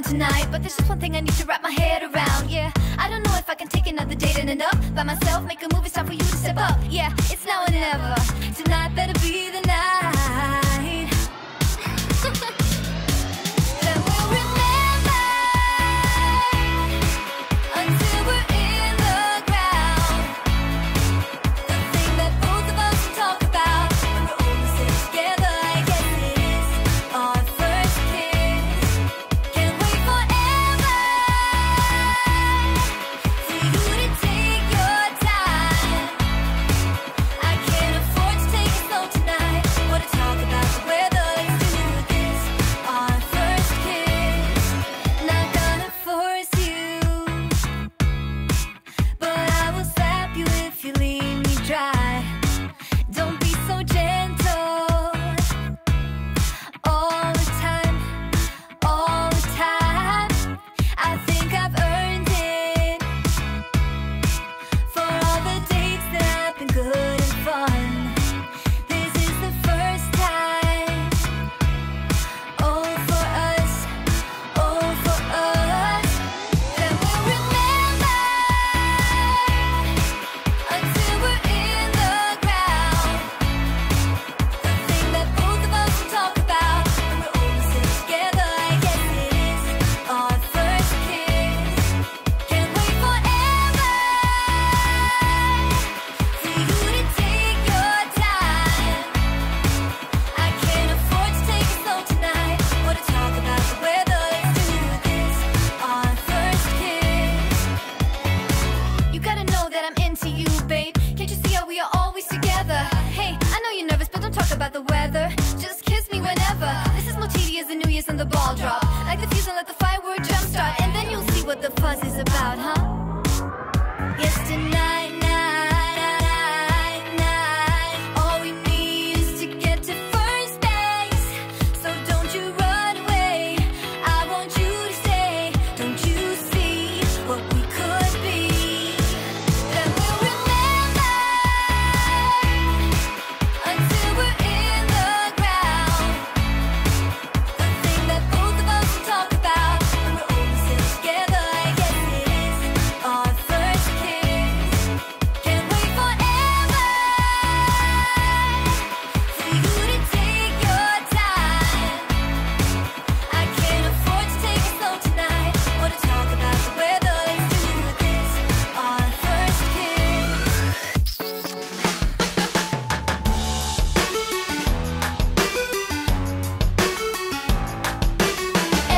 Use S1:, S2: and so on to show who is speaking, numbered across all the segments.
S1: tonight, but there's just one thing I need to wrap my head around. Yeah, I don't know if I can take another date and end up by myself. Make a movie, it's time for you to step up. Yeah, it's now or never. Tonight better be the night. Then we'll remember until we're in the ground. The thing that both of us talk about when we're all sitting together. I guess it is our first kiss. Can't wait forever for you to take your time. I can't afford to take it slow tonight. Want to talk about the weather? Let's do this. Our first kiss. Not gonna force you, but I will slap you if you leave me dry. Don't be so gentle all the time, all the time. I think I've earned it for all the dates that have been good and fun. This is the first time. Oh, for us, oh, for us. Then we'll remember until we're in the ground. The thing that both of us talk about when we're all sitting together. I guess it is our first kiss. Can't wait forever for you to take your time. I can't afford to take it slow tonight. Want to talk about the weather? Let's do this. Our first kiss. You gotta know that I'm into you, babe. Can't you see how we are always together? Hey, I know you're nervous, but don't talk about the weather. Just kiss me whenever. This is more tedious than New Year's and the ball drop. Like the fuse and let the firework jumpstart, and then you'll see what the fuzz is about, huh? Yes, tonight, night. All we need is to get to first base. So don't you run away. I want you to stay. Don't you see what we could be? Then we'll remember until we're in the ground. The thing that both of us talk about when we're all sitting together. I guess it is our first kiss. Can't wait forever for you to take your time. I can't afford to take it slow tonight. Want to talk about the weather? Let's do this. Our first kiss.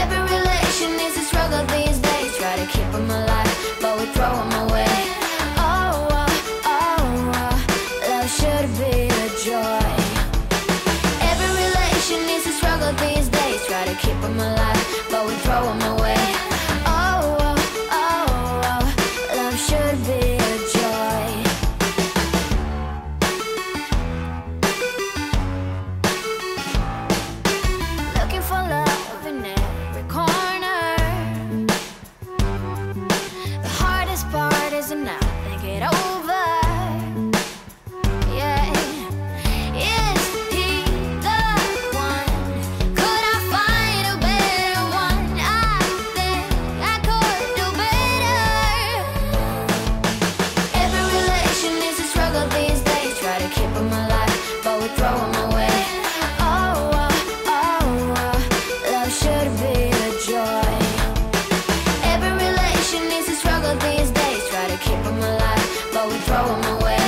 S1: Every relation is a struggle these days. Try to keep them alive, but we throw them away. Love should be a joy. Every relation is a struggle these days. Try to keep them alive, but we throw them away. Love should be a joy. Looking for love in every corner. The hardest part is to not think it over. Yeah. Is he the one? Could I find a better one? I think I could do better. Every relation is a struggle these days. Try to keep them alive, but we throw them away. Love should be a joy. Every relation is a struggle these days. Try to keep them alive, but we throw them away.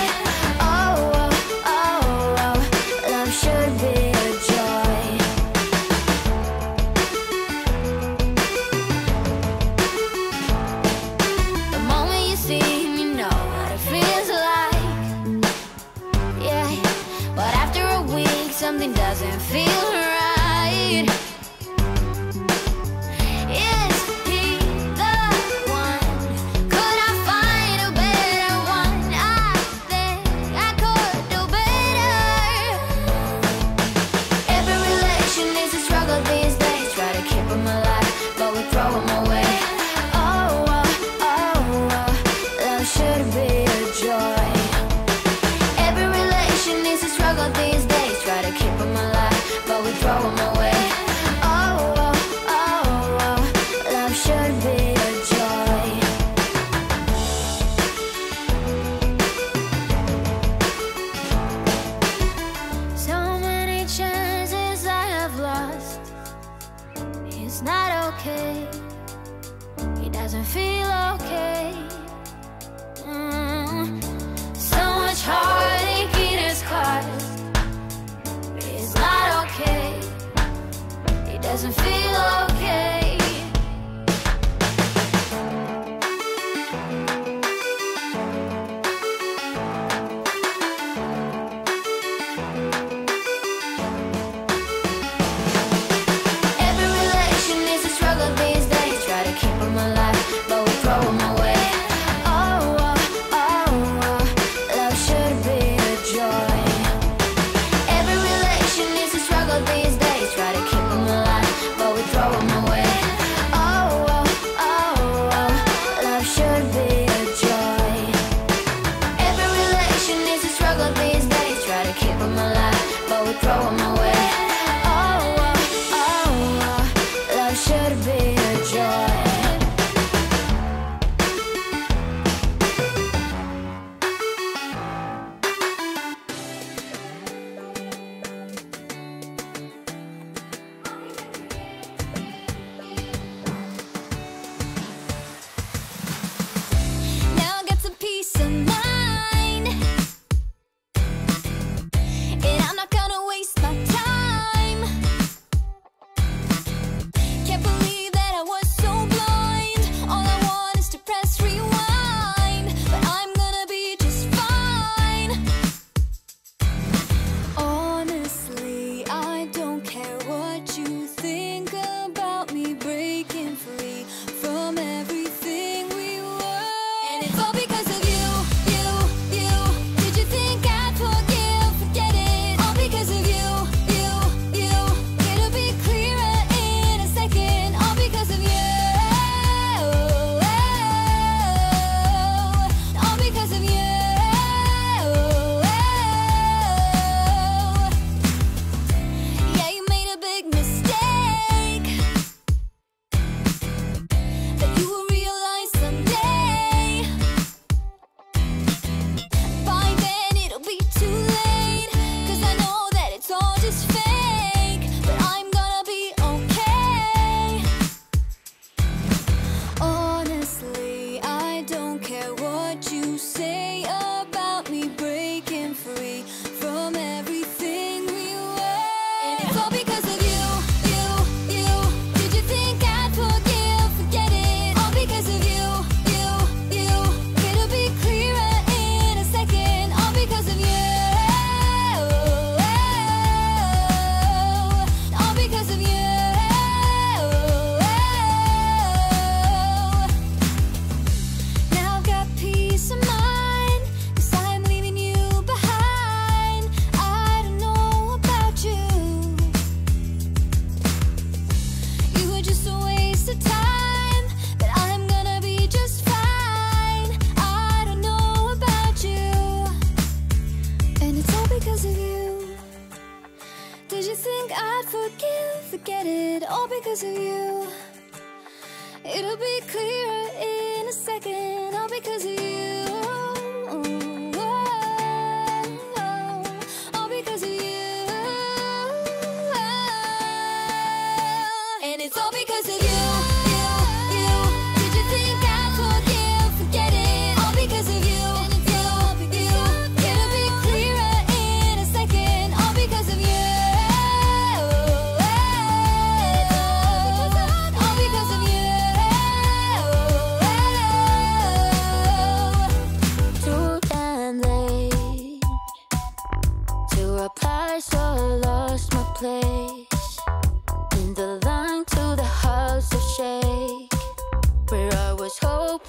S1: Love should be a joy. The moment you see him, you know what it feels like. Yeah, but after a week, something doesn't feel right. Is he the one? Could I find a better one? I think I could do better. Every relation is a struggle these days. Try to keep them alive, but we throw them away. Love should be a joy. Every relation is a struggle these days. Try to keep them alive, but we throw them away. It's not okay. He doesn't feel okay. So much heartache in his cause. It's not okay. He doesn't feel okay.
S2: Forget it, all because of you. It'll be clearer in a second, all because of you. All because of you. And it's all because of you. Did you think I'd forget it? All because of you. It'll be clearer in a second, all because of you.
S1: So I lost my place in the line to the house of shake, where I was hoping